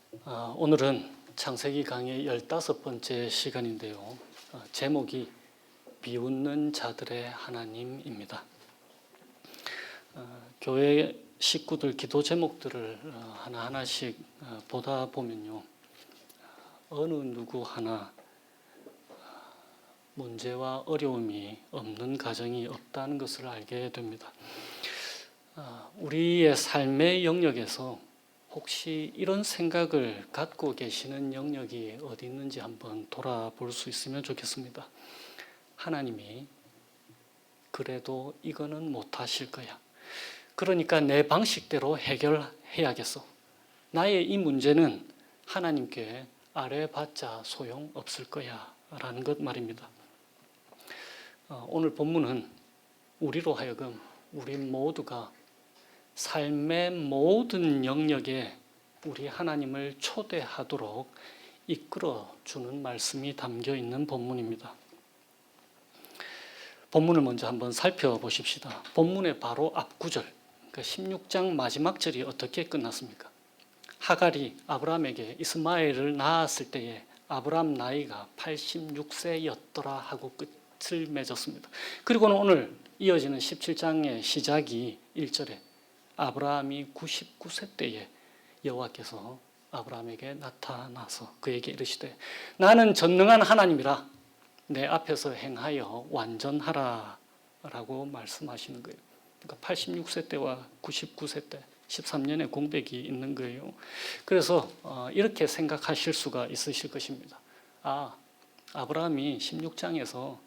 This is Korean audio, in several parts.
오늘은 창세기 강의 15번째 시간인데요. 제목이 비웃는 자들의 하나님입니다. 교회 식구들 기도 제목들을 하나하나씩 보다 보면요. 어느 누구 하나 문제와 어려움이 없는 가정이 없다는 것을 알게 됩니다. 우리의 삶의 영역에서 혹시 이런 생각을 갖고 계시는 영역이 어디 있는지 한번 돌아볼 수 있으면 좋겠습니다. 하나님이 그래도 이거는 못하실 거야. 그러니까 내 방식대로 해결해야겠어. 나의 이 문제는 하나님께 아뢰봤자 소용없을 거야 라는 것 말입니다. 오늘 본문은 우리로 하여금 우리 모두가 삶의 모든 영역에 우리 하나님을 초대하도록 이끌어주는 말씀이 담겨 있는 본문입니다. 본문을 먼저 한번 살펴보십시다. 본문의 바로 앞구절, 그러니까 16장 마지막 절이 어떻게 끝났습니까? 하갈이 아브라함에게 이스마엘을 낳았을 때에 아브라함 나이가 86세였더라 하고 끝을 맺었습니다. 그리고는 오늘 이어지는 17장의 시작이 1절에 아브라함이 99세 때에 여호와께서 아브라함에게 나타나서 그에게 이르시되 나는 전능한 하나님이라 내 앞에서 행하여 완전하라 라고 말씀하시는 거예요. 그러니까 86세 때와 99세 때 13년의 공백이 있는 거예요. 그래서 이렇게 생각하실 수가 있으실 것입니다. 아브라함이 16장에서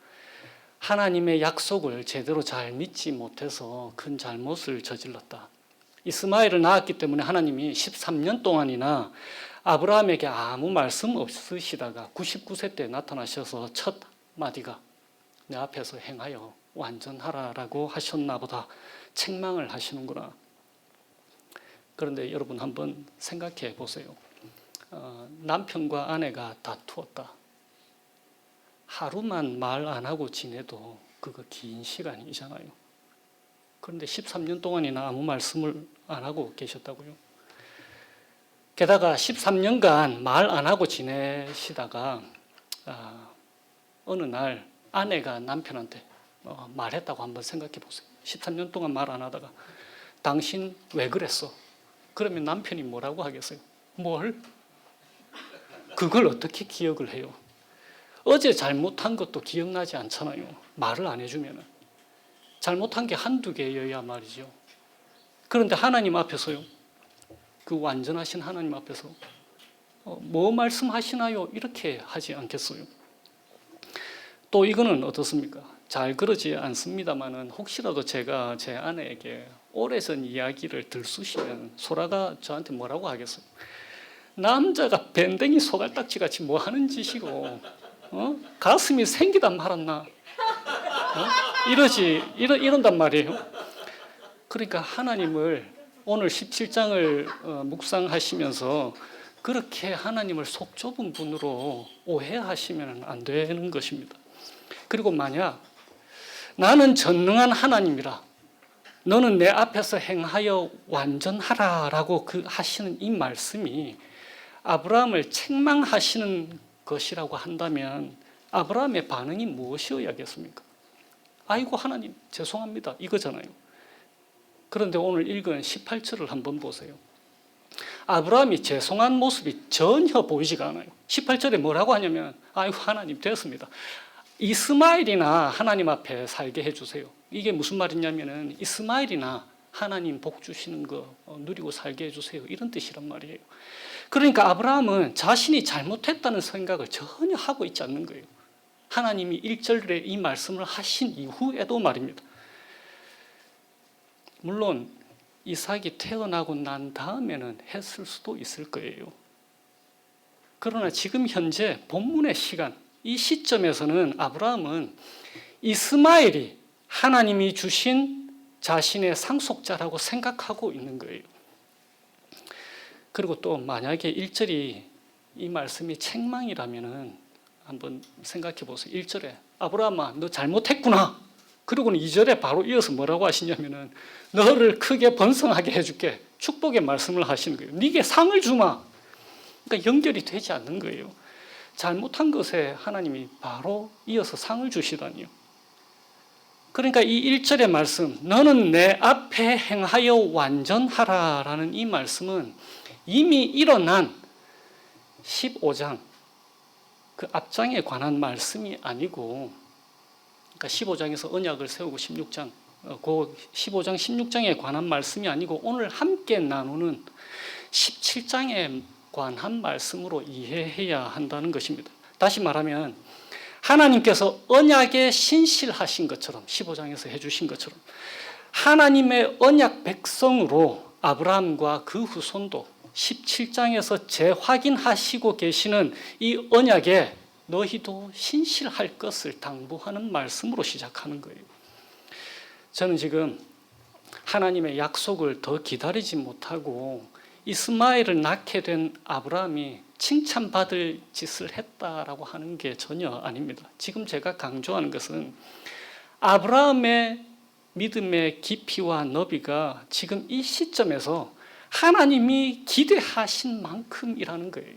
하나님의 약속을 제대로 잘 믿지 못해서 큰 잘못을 저질렀다. 이스마엘을 낳았기 때문에 하나님이 13년 동안이나 아브라함에게 아무 말씀 없으시다가 99세 때 나타나셔서 첫 마디가 내 앞에서 행하여 완전하라라고 하셨나 보다 책망을 하시는구나. 그런데 여러분 한번 생각해 보세요. 남편과 아내가 다투었다. 하루만 말 안 하고 지내도 그거 긴 시간이잖아요. 그런데 13년 동안이나 아무 말씀을 안 하고 계셨다고요. 게다가 13년간 말 안 하고 지내시다가 어느 날 아내가 남편한테 말했다고 한번 생각해 보세요. 13년 동안 말 안 하다가 당신 왜 그랬어? 그러면 남편이 뭐라고 하겠어요? 뭘? 그걸 어떻게 기억을 해요? 어제 잘못한 것도 기억나지 않잖아요. 말을 안 해주면. 잘못한 게 한두 개여야 말이죠. 그런데 하나님 앞에서요. 그 완전하신 하나님 앞에서 뭐 말씀하시나요? 이렇게 하지 않겠어요. 또 이거는 어떻습니까? 잘 그러지 않습니다만은 혹시라도 제가 제 아내에게 오래전 이야기를 들쑤시면 소라가 저한테 뭐라고 하겠어요? 남자가 밴댕이 소갈딱지같이 뭐 하는 짓이고 가슴이 생기다 말았나? 이런단 말이에요. 그러니까 하나님을 오늘 17장을 묵상하시면서 그렇게 하나님을 속 좁은 분으로 오해하시면 안 되는 것입니다. 그리고 만약 나는 전능한 하나님이라 너는 내 앞에서 행하여 완전하라라고 하시는 이 말씀이 아브라함을 책망하시는 것이라고 한다면 아브라함의 반응이 무엇이어야겠습니까? 아이고 하나님 죄송합니다 이거잖아요. 그런데 오늘 읽은 18절을 한번 보세요. 아브라함이 죄송한 모습이 전혀 보이지가 않아요. 18절에 뭐라고 하냐면 아이고 하나님 됐습니다. 이스마엘이나 하나님 앞에 살게 해주세요. 이게 무슨 말이냐면은 이스마엘이나 하나님 복 주시는 거 누리고 살게 해주세요. 이런 뜻이란 말이에요. 그러니까 아브라함은 자신이 잘못했다는 생각을 전혀 하고 있지 않는 거예요. 하나님이 1절에 이 말씀을 하신 이후에도 말입니다. 물론 이삭이 태어나고 난 다음에는 했을 수도 있을 거예요. 그러나 지금 현재 본문의 시간, 이 시점에서는 아브라함은 이스마엘이 하나님이 주신 자신의 상속자라고 생각하고 있는 거예요. 그리고 또 만약에 1절이 이 말씀이 책망이라면은 한번 생각해 보세요. 1절에 아브라함아 너 잘못했구나. 그리고는 2절에 바로 이어서 뭐라고 하시냐면은 너를 크게 번성하게 해줄게. 축복의 말씀을 하시는 거예요. 네게 상을 주마. 그러니까 연결이 되지 않는 거예요. 잘못한 것에 하나님이 바로 이어서 상을 주시다니요. 그러니까 이 1절의 말씀, 너는 내 앞에 행하여 완전하라라는 이 말씀은 이미 일어난 15장 그 앞장에 관한 말씀이 아니고, 그러니까 15장에서 언약을 세우고 16장, 그 15장 16장에 관한 말씀이 아니고 오늘 함께 나누는 17장에 관한 말씀으로 이해해야 한다는 것입니다. 다시 말하면 하나님께서 언약에 신실하신 것처럼 15장에서 해주신 것처럼 하나님의 언약 백성으로 아브라함과 그 후손도 17장에서 재확인하시고 계시는 이 언약에 너희도 신실할 것을 당부하는 말씀으로 시작하는 거예요. 저는 지금 하나님의 약속을 더 기다리지 못하고 이스마엘을 낳게 된 아브라함이 칭찬받을 짓을 했다라고 하는 게 전혀 아닙니다. 지금 제가 강조하는 것은 아브라함의 믿음의 깊이와 너비가 지금 이 시점에서 하나님이 기대하신 만큼이라는 거예요.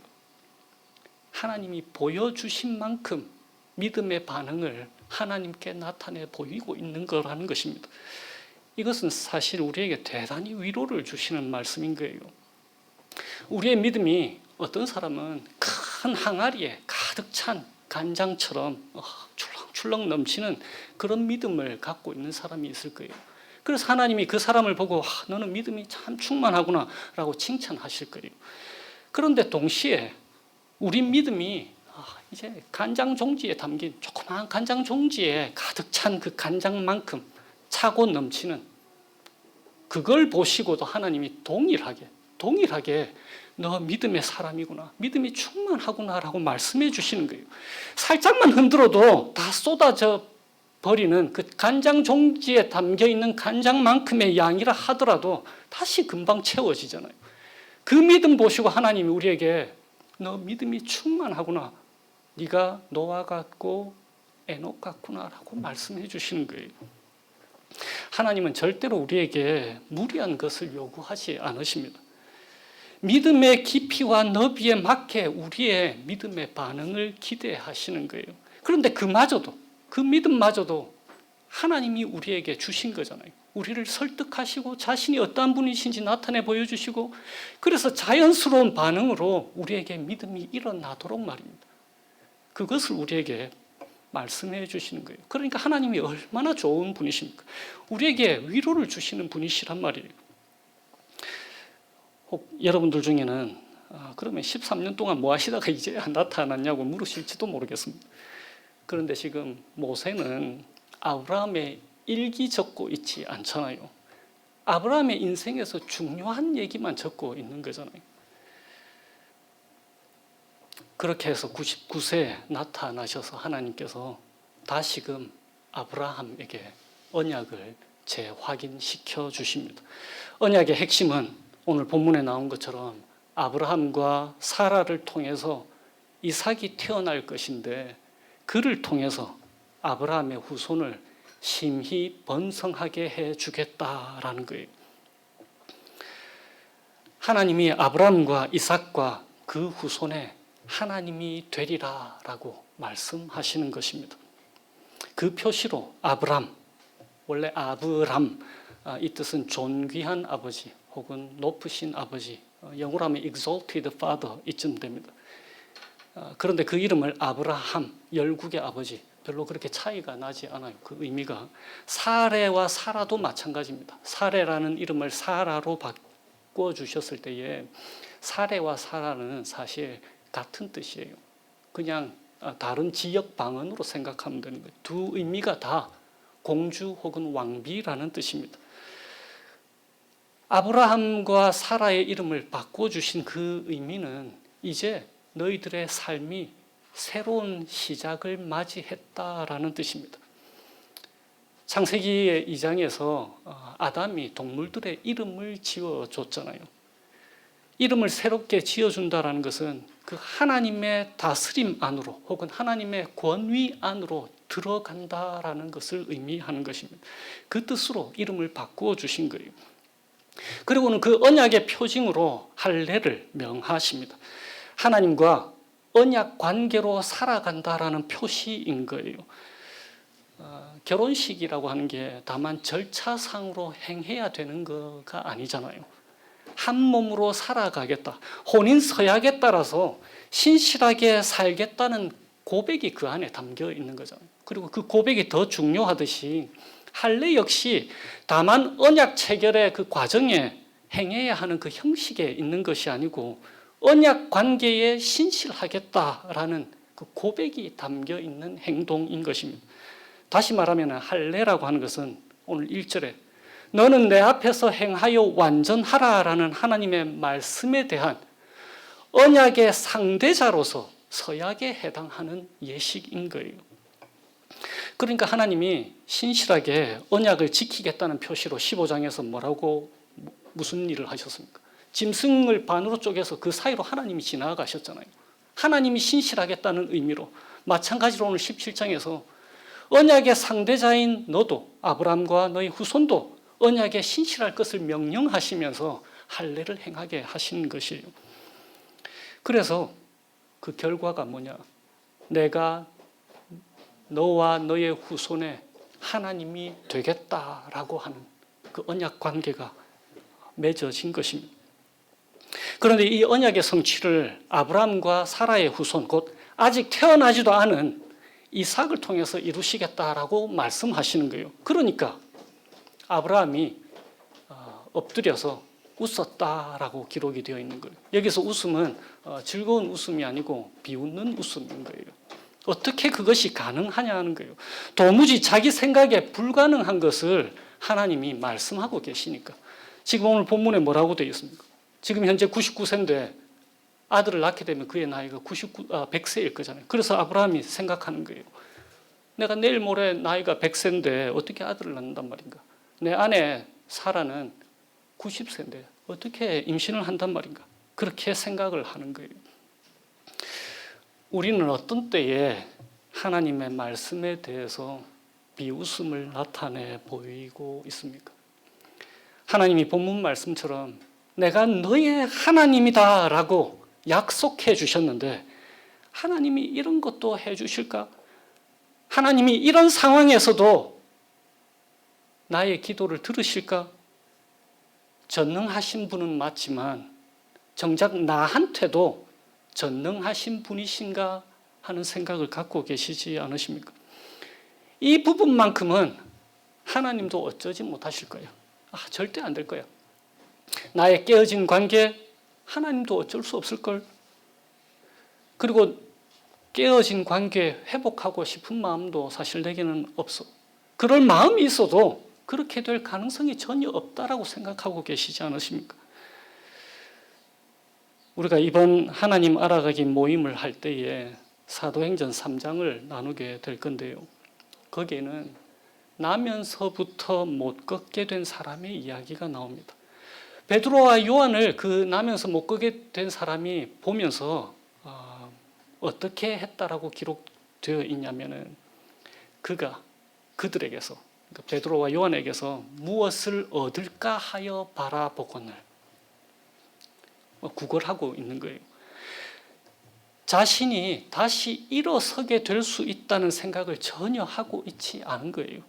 하나님이 보여주신 만큼 믿음의 반응을 하나님께 나타내 보이고 있는 거라는 것입니다. 이것은 사실 우리에게 대단히 위로를 주시는 말씀인 거예요. 우리의 믿음이 어떤 사람은 큰 항아리에 가득 찬 간장처럼 출렁출렁 넘치는 그런 믿음을 갖고 있는 사람이 있을 거예요. 그래서 하나님이 그 사람을 보고 너는 믿음이 참 충만하구나 라고 칭찬하실 거예요. 그런데 동시에 우리 믿음이 이제 간장 종지에 담긴 조그마한 간장 종지에 가득 찬 그 간장만큼 차고 넘치는, 그걸 보시고도 하나님이 동일하게 너 믿음의 사람이구나, 믿음이 충만하구나라고 말씀해 주시는 거예요. 살짝만 흔들어도 다 쏟아져 버리는 그 간장 종지에 담겨 있는 간장만큼의 양이라 하더라도 다시 금방 채워지잖아요. 그 믿음 보시고 하나님이 우리에게 너 믿음이 충만하구나, 네가 노아 같고 에녹 같구나라고 말씀해 주시는 거예요. 하나님은 절대로 우리에게 무리한 것을 요구하지 않으십니다. 믿음의 깊이와 너비에 맞게 우리의 믿음의 반응을 기대하시는 거예요. 그런데 그 믿음마저도 하나님이 우리에게 주신 거잖아요. 우리를 설득하시고 자신이 어떠한 분이신지 나타내 보여주시고, 그래서 자연스러운 반응으로 우리에게 믿음이 일어나도록 말입니다. 그것을 우리에게 말씀해 주시는 거예요. 그러니까 하나님이 얼마나 좋은 분이십니까? 우리에게 위로를 주시는 분이시란 말이에요. 혹 여러분들 중에는 그러면 13년 동안 뭐 하시다가 이제 나타났냐고 물으실지도 모르겠습니다. 그런데 지금 모세는 아브라함의 일기 적고 있지 않잖아요. 아브라함의 인생에서 중요한 얘기만 적고 있는 거잖아요. 그렇게 해서 99세에 나타나셔서 하나님께서 다시금 아브라함에게 언약을 재확인시켜 주십니다. 언약의 핵심은 오늘 본문에 나온 것처럼 아브라함과 사라를 통해서 이삭이 태어날 것인데, 그를 통해서 아브라함의 후손을 심히 번성하게 해주겠다라는 거예요. 하나님이 아브라함과 이삭과 그 후손에 하나님이 되리라라고 말씀하시는 것입니다. 그 표시로 아브람, 원래 아브람, 이 뜻은 존귀한 아버지 혹은 높으신 아버지, 영어로 하면 exalted father 이쯤 됩니다. 그런데 그 이름을 아브라함, 열국의 아버지, 별로 그렇게 차이가 나지 않아요. 그 의미가 사레와 사라도 마찬가지입니다. 사레라는 이름을 사라로 바꿔주셨을 때에 사레와 사라는 사실 같은 뜻이에요. 그냥 다른 지역 방언으로 생각하면 되는 거예요. 두 의미가 다 공주 혹은 왕비라는 뜻입니다. 아브라함과 사라의 이름을 바꿔주신 그 의미는 이제 너희들의 삶이 새로운 시작을 맞이했다라는 뜻입니다. 창세기 2장에서 아담이 동물들의 이름을 지어줬잖아요. 이름을 새롭게 지어준다라는 것은 그 하나님의 다스림 안으로 혹은 하나님의 권위 안으로 들어간다라는 것을 의미하는 것입니다. 그 뜻으로 이름을 바꾸어 주신 거예요. 그리고는 그 언약의 표징으로 할례를 명하십니다. 하나님과 언약 관계로 살아간다라는 표시인 거예요. 결혼식이라고 하는 게 다만 절차상으로 행해야 되는 거가 아니잖아요. 한 몸으로 살아가겠다. 혼인 서약에 따라서 신실하게 살겠다는 고백이 그 안에 담겨 있는 거잖아요. 그리고 그 고백이 더 중요하듯이 할례 역시 다만 언약 체결의 그 과정에 행해야 하는 그 형식에 있는 것이 아니고 언약 관계에 신실하겠다라는 그 고백이 담겨 있는 행동인 것입니다. 다시 말하면 할례라고 하는 것은 오늘 1절에 너는 내 앞에서 행하여 완전하라라는 하나님의 말씀에 대한 언약의 상대자로서 서약에 해당하는 예식인 거예요. 그러니까 하나님이 신실하게 언약을 지키겠다는 표시로 15장에서 뭐라고 무슨 일을 하셨습니까? 짐승을 반으로 쪼개서 그 사이로 하나님이 지나가셨잖아요. 하나님이 신실하겠다는 의미로. 마찬가지로 오늘 17장에서 언약의 상대자인 너도 아브라함과 너희 후손도 언약에 신실할 것을 명령하시면서 할례를 행하게 하신 것이에요. 그래서 그 결과가 뭐냐? 내가 너와 너의 후손의 하나님이 되겠다라고 하는 그 언약 관계가 맺어진 것입니다. 그런데 이 언약의 성취를 아브라함과 사라의 후손, 곧 아직 태어나지도 않은 이삭을 통해서 이루시겠다라고 말씀하시는 거예요. 그러니까 아브라함이 엎드려서 웃었다라고 기록이 되어 있는 거예요. 여기서 웃음은 즐거운 웃음이 아니고 비웃는 웃음인 거예요. 어떻게 그것이 가능하냐는 거예요. 도무지 자기 생각에 불가능한 것을 하나님이 말씀하고 계시니까. 지금 오늘 본문에 뭐라고 되어 있습니까? 지금 현재 99세인데 아들을 낳게 되면 그의 나이가 100세일 거잖아요. 그래서 아브라함이 생각하는 거예요. 내가 내일 모레 나이가 100세인데 어떻게 아들을 낳는단 말인가? 내 아내 사라는 90세인데 어떻게 임신을 한단 말인가? 그렇게 생각을 하는 거예요. 우리는 어떤 때에 하나님의 말씀에 대해서 비웃음을 나타내 보이고 있습니까? 하나님이 본문 말씀처럼 내가 너의 하나님이다라고 약속해 주셨는데 하나님이 이런 것도 해 주실까? 하나님이 이런 상황에서도 나의 기도를 들으실까? 전능하신 분은 맞지만 정작 나한테도 전능하신 분이신가 하는 생각을 갖고 계시지 않으십니까? 이 부분만큼은 하나님도 어쩌지 못하실 거예요. 절대 안 될 거야. 나의 깨어진 관계 하나님도 어쩔 수 없을걸. 그리고 깨어진 관계 회복하고 싶은 마음도 사실 내게는 없어. 그럴 마음이 있어도 그렇게 될 가능성이 전혀 없다라고 생각하고 계시지 않으십니까? 우리가 이번 하나님 알아가기 모임을 할 때에 사도행전 3장을 나누게 될 건데요. 거기에는 나면서부터 못 걷게 된 사람의 이야기가 나옵니다. 베드로와 요한을 그 나면서 못 걷게 된 사람이 보면서 어떻게 했다라고 기록되어 있냐면은 그가 그들에게서 그러니까 베드로와 요한에게서 무엇을 얻을까 하여 바라보거늘 구걸하고 있는 거예요. 자신이 다시 일어서게 될 수 있다는 생각을 전혀 하고 있지 않은 거예요.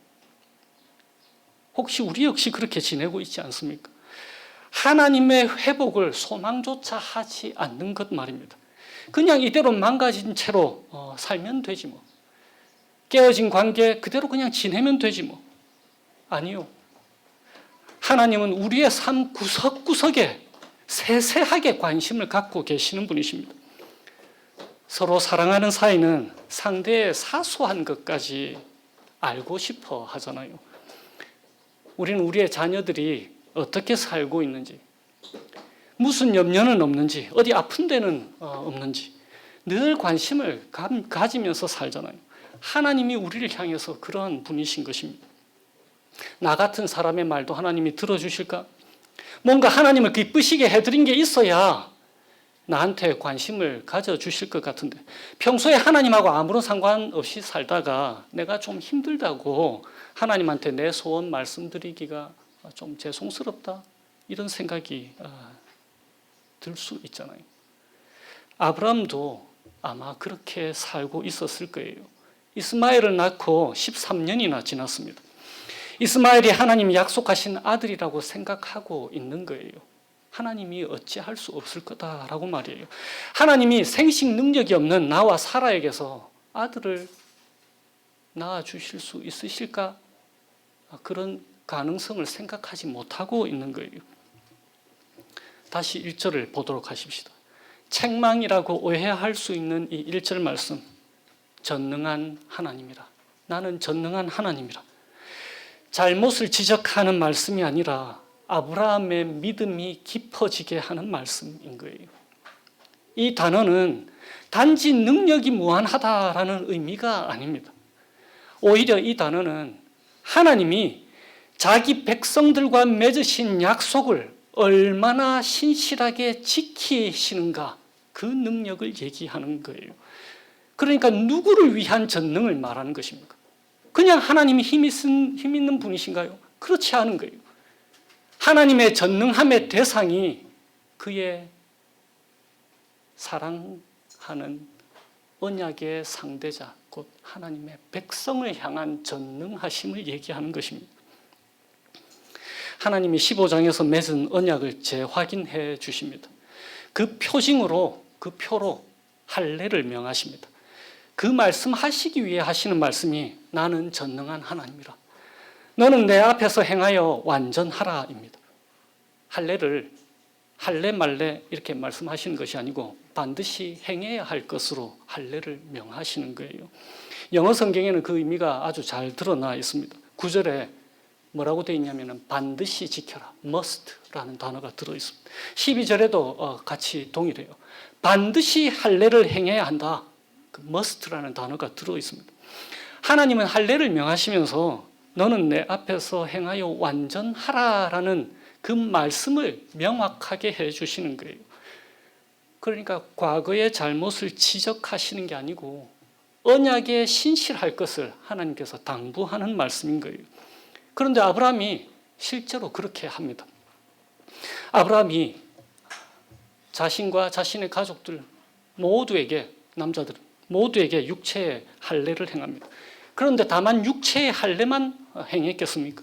혹시 우리 역시 그렇게 지내고 있지 않습니까? 하나님의 회복을 소망조차 하지 않는 것 말입니다. 그냥 이대로 망가진 채로 살면 되지 뭐. 깨어진 관계 그대로 그냥 지내면 되지 뭐. 아니요. 하나님은 우리의 삶 구석구석에 세세하게 관심을 갖고 계시는 분이십니다. 서로 사랑하는 사이는 상대의 사소한 것까지 알고 싶어 하잖아요. 우리는 우리의 자녀들이 어떻게 살고 있는지, 무슨 염려는 없는지, 어디 아픈 데는 없는지 늘 관심을 가지면서 살잖아요. 하나님이 우리를 향해서 그런 분이신 것입니다. 나 같은 사람의 말도 하나님이 들어주실까? 뭔가 하나님을 기쁘시게 해드린 게 있어야 나한테 관심을 가져주실 것 같은데 평소에 하나님하고 아무런 상관없이 살다가 내가 좀 힘들다고 하나님한테 내 소원 말씀드리기가 좀 죄송스럽다 이런 생각이 들 수 있잖아요. 아브라함도 아마 그렇게 살고 있었을 거예요. 이스마엘을 낳고 13년이나 지났습니다. 이스마엘이 하나님이 약속하신 아들이라고 생각하고 있는 거예요. 하나님이 어찌할 수 없을 거다라고 말이에요. 하나님이 생식 능력이 없는 나와 사라에게서 아들을 낳아주실 수 있으실까? 그런 가능성을 생각하지 못하고 있는 거예요. 다시 1절을 보도록 하십시다. 책망이라고 오해할 수 있는 이 1절 말씀. 전능한 하나님이라. 나는 전능한 하나님이라. 잘못을 지적하는 말씀이 아니라 아브라함의 믿음이 깊어지게 하는 말씀인 거예요. 이 단어는 단지 능력이 무한하다라는 의미가 아닙니다. 오히려 이 단어는 하나님이 자기 백성들과 맺으신 약속을 얼마나 신실하게 지키시는가, 그 능력을 얘기하는 거예요. 그러니까 누구를 위한 전능을 말하는 것입니까? 그냥 하나님이 힘 있는 분이신가요? 그렇지 않은 거예요. 하나님의 전능함의 대상이 그의 사랑하는 언약의 상대자, 곧 하나님의 백성을 향한 전능하심을 얘기하는 것입니다. 하나님이 15장에서 맺은 언약을 재확인해 주십니다. 그 표징으로, 그 표로 할례를 명하십니다. 그 말씀하시기 위해 하시는 말씀이 나는 전능한 하나님이라. 너는 내 앞에서 행하여 완전하라입니다. 할례를 할례 말례 이렇게 말씀하시는 것이 아니고 반드시 행해야 할 것으로 할례를 명하시는 거예요. 영어 성경에는 그 의미가 아주 잘 드러나 있습니다. 9절에 뭐라고 되어 있냐면 반드시 지켜라, must라는 단어가 들어있습니다. 12절에도 같이 동일해요. 반드시 할례를 행해야 한다. 그 must라는 단어가 들어있습니다. 하나님은 할례를 명하시면서 너는 내 앞에서 행하여 완전하라라는 그 말씀을 명확하게 해주시는 거예요. 그러니까 과거의 잘못을 지적하시는 게 아니고 언약에 신실할 것을 하나님께서 당부하는 말씀인 거예요. 그런데 아브라함이 실제로 그렇게 합니다. 아브라함이 자신과 자신의 가족들 모두에게, 남자들 모두에게 육체의 할례를 행합니다. 그런데 다만 육체의 할례만 행했겠습니까?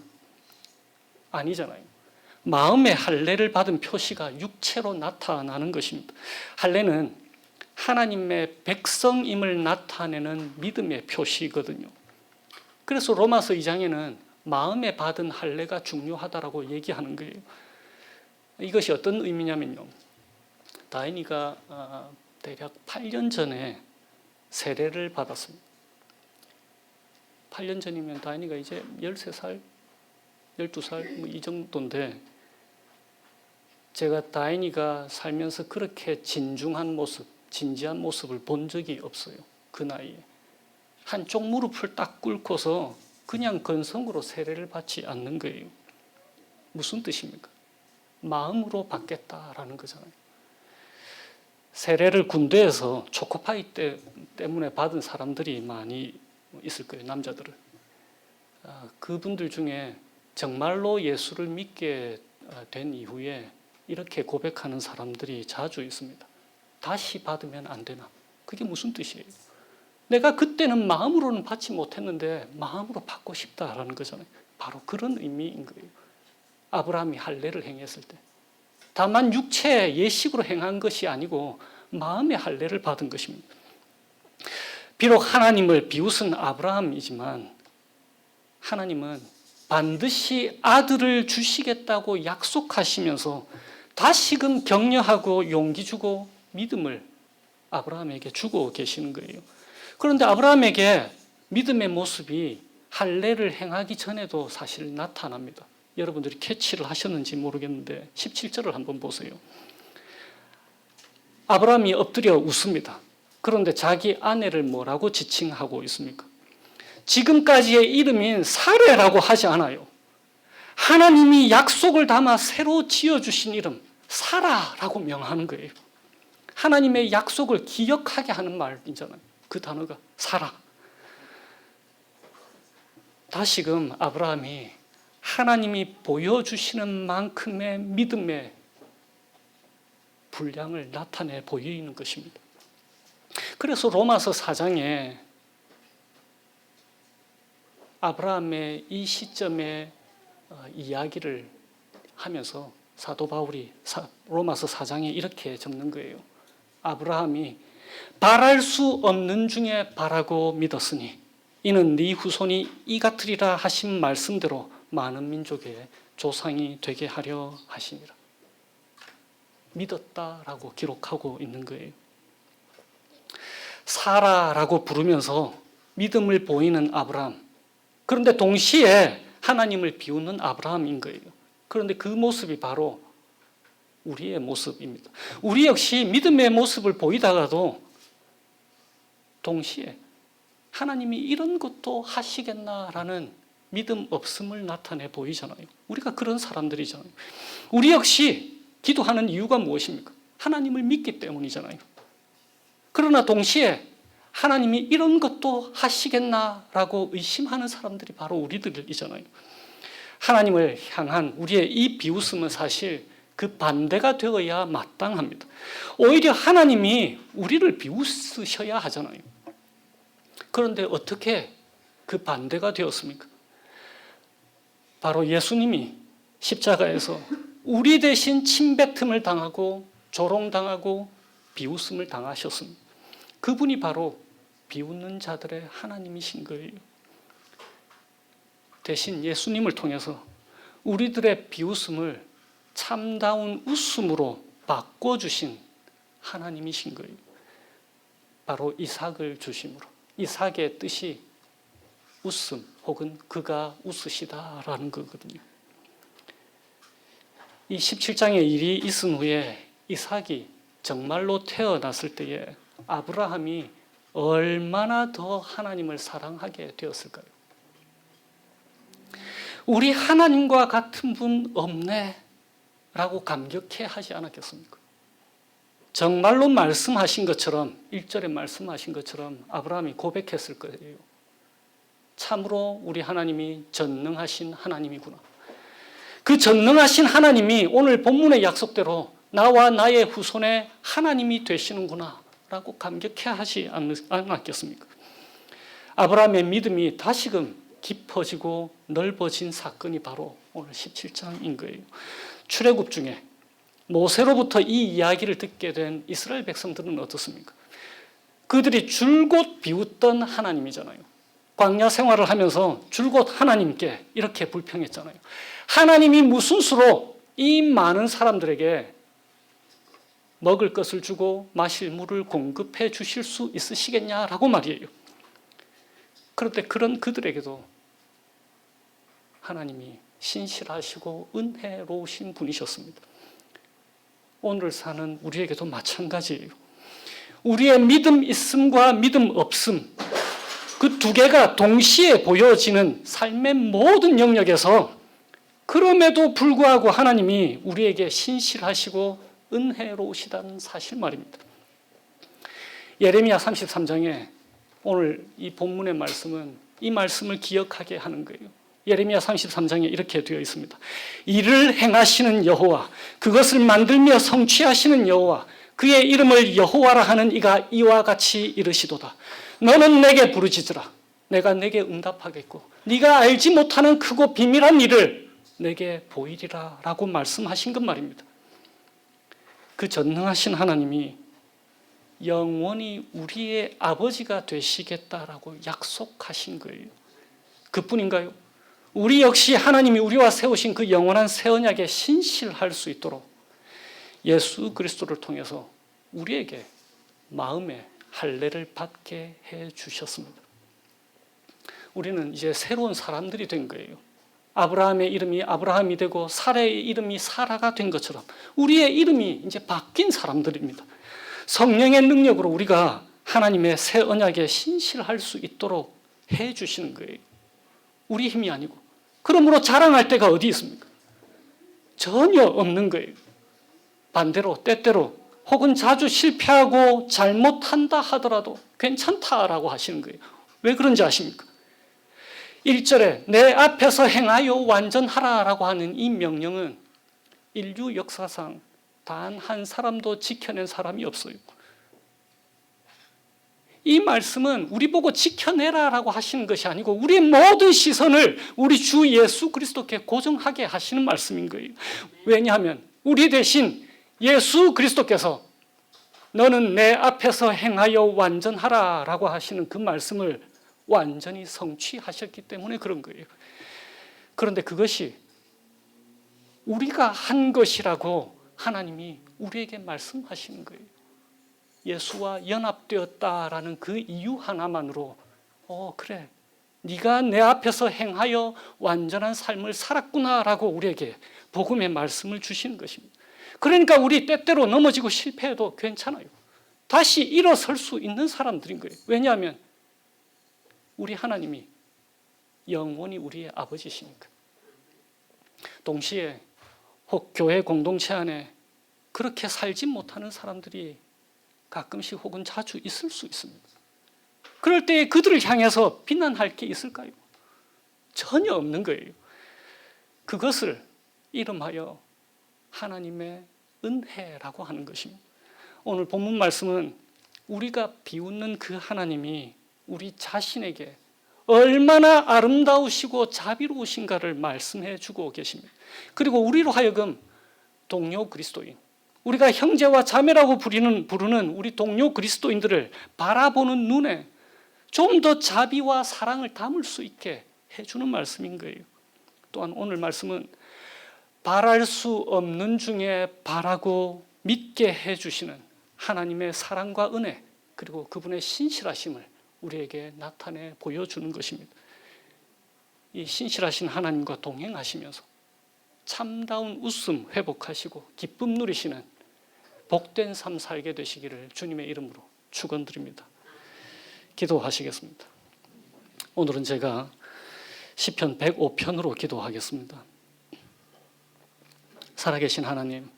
아니잖아요. 마음의 할례를 받은 표시가 육체로 나타나는 것입니다. 할례는 하나님의 백성임을 나타내는 믿음의 표시거든요. 그래서 로마서 2장에는 마음에 받은 할례가 중요하다라고 얘기하는 거예요. 이것이 어떤 의미냐면요. 다인이가 대략 8년 전에 세례를 받았습니다. 8년 전이면 다인이가 이제 13살, 12살 뭐 이 정도인데 제가 다인이가 살면서 그렇게 진중한 모습, 진지한 모습을 본 적이 없어요. 그 나이에. 한쪽 무릎을 딱 꿇고서 그냥 건성으로 세례를 받지 않는 거예요. 무슨 뜻입니까? 마음으로 받겠다라는 거잖아요. 세례를 군대에서 초코파이 때문에 받은 사람들이 많이 있을 거예요. 남자들은. 그분들 중에 정말로 예수를 믿게 된 이후에 이렇게 고백하는 사람들이 자주 있습니다. 다시 받으면 안 되나? 그게 무슨 뜻이에요? 내가 그때는 마음으로는 받지 못했는데 마음으로 받고 싶다라는 거잖아요. 바로 그런 의미인 거예요. 아브라함이 할례를 행했을 때. 다만 육체 예식으로 행한 것이 아니고 마음의 할례를 받은 것입니다. 비록 하나님을 비웃은 아브라함이지만 하나님은 반드시 아들을 주시겠다고 약속하시면서 다시금 격려하고 용기 주고 믿음을 아브라함에게 주고 계시는 거예요. 그런데 아브라함에게 믿음의 모습이 할례를 행하기 전에도 사실 나타납니다. 여러분들이 캐치를 하셨는지 모르겠는데 17절을 한번 보세요. 아브라함이 엎드려 웃습니다. 그런데 자기 아내를 뭐라고 지칭하고 있습니까? 지금까지의 이름인 사레라고 하지 않아요. 하나님이 약속을 담아 새로 지어주신 이름 사라라고 명하는 거예요. 하나님의 약속을 기억하게 하는 말이잖아요. 그 단어가 사라. 다시금 아브라함이 하나님이 보여주시는 만큼의 믿음의 분량을 나타내 보이는 것입니다. 그래서 로마서 4장에 아브라함의 이 시점의 이야기를 하면서 사도 바울이 로마서 4장에 이렇게 적는 거예요. 아브라함이 바랄 수 없는 중에 바라고 믿었으니 이는 네 후손이 이 같으리라 하신 말씀대로 많은 민족의 조상이 되게 하려 하시니라. 믿었다라고 기록하고 있는 거예요. 사라라고 부르면서 믿음을 보이는 아브라함, 그런데 동시에 하나님을 비웃는 아브라함인 거예요. 그런데 그 모습이 바로 우리의 모습입니다. 우리 역시 믿음의 모습을 보이다가도 동시에 하나님이 이런 것도 하시겠나라는 믿음 없음을 나타내 보이잖아요. 우리가 그런 사람들이잖아요. 우리 역시 기도하는 이유가 무엇입니까? 하나님을 믿기 때문이잖아요. 그러나 동시에 하나님이 이런 것도 하시겠나라고 의심하는 사람들이 바로 우리들이잖아요. 하나님을 향한 우리의 이 비웃음은 사실 그 반대가 되어야 마땅합니다. 오히려 하나님이 우리를 비웃으셔야 하잖아요. 그런데 어떻게 그 반대가 되었습니까? 바로 예수님이 십자가에서 우리 대신 침뱉음을 당하고 조롱당하고 비웃음을 당하셨습니다. 그분이 바로 비웃는 자들의 하나님이신 거예요. 대신 예수님을 통해서 우리들의 비웃음을 참다운 웃음으로 바꿔주신 하나님이신 거예요. 바로 이삭을 주심으로. 이삭의 뜻이 웃음 혹은 그가 웃으시다라는 거거든요. 이 17장의 일이 있은 후에 이삭이 정말로 태어났을 때에 아브라함이 얼마나 더 하나님을 사랑하게 되었을까요? 우리 하나님과 같은 분 없네 라고 감격해 하지 않았겠습니까? 정말로 말씀하신 것처럼 1절에 말씀하신 것처럼 아브라함이 고백했을 거예요. 참으로 우리 하나님이 전능하신 하나님이구나. 그 전능하신 하나님이 오늘 본문의 약속대로 나와 나의 후손의 하나님이 되시는구나 라고 감격해 하지 않았겠습니까? 아브라함의 믿음이 다시금 깊어지고 넓어진 사건이 바로 오늘 17장인 거예요. 출애굽 중에 모세로부터 이 이야기를 듣게 된 이스라엘 백성들은 어떻습니까? 그들이 줄곧 비웃던 하나님이잖아요. 광야 생활을 하면서 줄곧 하나님께 이렇게 불평했잖아요. 하나님이 무슨 수로 이 많은 사람들에게 먹을 것을 주고 마실 물을 공급해 주실 수 있으시겠냐라고 말이에요. 그런데 그런 그들에게도 하나님이 신실하시고 은혜로우신 분이셨습니다. 오늘 사는 우리에게도 마찬가지예요. 우리의 믿음 있음과 믿음 없음, 그 두 개가 동시에 보여지는 삶의 모든 영역에서 그럼에도 불구하고 하나님이 우리에게 신실하시고 은혜로우시다는 사실 말입니다. 예레미야 33장에 오늘 이 본문의 말씀은 이 말씀을 기억하게 하는 거예요. 예레미야 33장에 이렇게 되어 있습니다. 이를 행하시는 여호와, 그것을 만들며 성취하시는 여호와, 그의 이름을 여호와라 하는 이가 이와 같이 이르시도다. 너는 내게 부르짖으라. 내가 내게 응답하겠고 네가 알지 못하는 크고 비밀한 일을 내게 보이리라 라고 말씀하신 것 말입니다. 그 전능하신 하나님이 영원히 우리의 아버지가 되시겠다라고 약속하신 거예요. 그뿐인가요? 우리 역시 하나님이 우리와 세우신 그 영원한 새 언약에 신실할 수 있도록 예수 그리스도를 통해서 우리에게 마음의 할례를 받게 해 주셨습니다. 우리는 이제 새로운 사람들이 된 거예요. 아브라함의 이름이 아브라함이 되고 사라의 이름이 사라가 된 것처럼 우리의 이름이 이제 바뀐 사람들입니다. 성령의 능력으로 우리가 하나님의 새 언약에 신실할 수 있도록 해 주시는 거예요. 우리 힘이 아니고. 그러므로 자랑할 데가 어디 있습니까? 전혀 없는 거예요. 반대로 때때로 혹은 자주 실패하고 잘못한다 하더라도 괜찮다라고 하시는 거예요. 왜 그런지 아십니까? 1절에 내 앞에서 행하여 완전하라라고 하는 이 명령은 인류 역사상 단 한 사람도 지켜낸 사람이 없어요. 이 말씀은 우리 보고 지켜내라라고 하시는 것이 아니고 우리의 모든 시선을 우리 주 예수 그리스도께 고정하게 하시는 말씀인 거예요. 왜냐하면 우리 대신 예수 그리스도께서 너는 내 앞에서 행하여 완전하라 라고 하시는 그 말씀을 완전히 성취하셨기 때문에 그런 거예요. 그런데 그것이 우리가 한 것이라고 하나님이 우리에게 말씀하시는 거예요. 예수와 연합되었다라는 그 이유 하나만으로 그래, 네가 내 앞에서 행하여 완전한 삶을 살았구나라고 우리에게 복음의 말씀을 주시는 것입니다. 그러니까 우리 때때로 넘어지고 실패해도 괜찮아요. 다시 일어설 수 있는 사람들인 거예요. 왜냐하면 우리 하나님이 영원히 우리의 아버지시니까. 동시에 혹 교회 공동체 안에 그렇게 살지 못하는 사람들이 가끔씩 혹은 자주 있을 수 있습니다. 그럴 때 그들을 향해서 비난할 게 있을까요? 전혀 없는 거예요. 그것을 이름하여 하나님의 은혜라고 하는 것입니다. 오늘 본문 말씀은 우리가 비웃는 그 하나님이 우리 자신에게 얼마나 아름다우시고 자비로우신가를 말씀해 주고 계십니다. 그리고 우리로 하여금 동료 그리스도인, 우리가 형제와 자매라고 부르는 우리 동료 그리스도인들을 바라보는 눈에 좀 더 자비와 사랑을 담을 수 있게 해주는 말씀인 거예요. 또한 오늘 말씀은 바랄 수 없는 중에 바라고 믿게 해주시는 하나님의 사랑과 은혜, 그리고 그분의 신실하심을 우리에게 나타내 보여주는 것입니다. 이 신실하신 하나님과 동행하시면서 참다운 웃음 회복하시고 기쁨 누리시는 복된 삶 살게 되시기를 주님의 이름으로 축원드립니다. 기도하시겠습니다. 오늘은 제가 시편 105편으로 기도하겠습니다. 살아계신 하나님,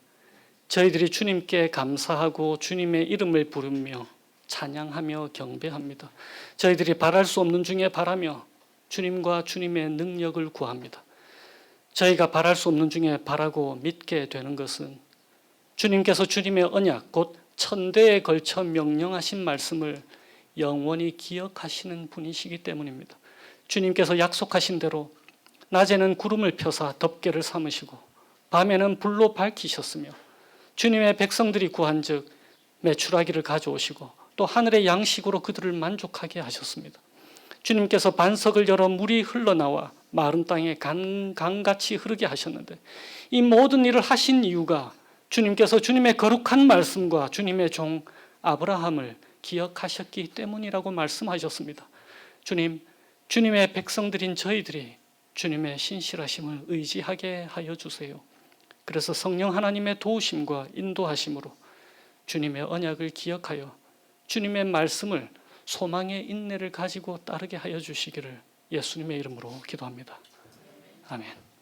저희들이 주님께 감사하고 주님의 이름을 부르며 찬양하며 경배합니다. 저희들이 바랄 수 없는 중에 바라며 주님과 주님의 능력을 구합니다. 저희가 바랄 수 없는 중에 바라고 믿게 되는 것은 주님께서 주님의 언약, 곧 천대에 걸쳐 명령하신 말씀을 영원히 기억하시는 분이시기 때문입니다. 주님께서 약속하신 대로 낮에는 구름을 펴사 덮개를 삼으시고 밤에는 불로 밝히셨으며 주님의 백성들이 구한즉 메추라기를 가져오시고 또 하늘의 양식으로 그들을 만족하게 하셨습니다. 주님께서 반석을 열어 물이 흘러나와 마른 땅에 강같이 흐르게 하셨는데 이 모든 일을 하신 이유가 주님께서 주님의 거룩한 말씀과 주님의 종 아브라함을 기억하셨기 때문이라고 말씀하셨습니다. 주님, 주님의 백성들인 저희들이 주님의 신실하심을 의지하게 하여 주세요. 그래서 성령 하나님의 도우심과 인도하심으로 주님의 언약을 기억하여 주님의 말씀을 소망의 인내를 가지고 따르게 하여 주시기를 예수님의 이름으로 기도합니다. 아멘.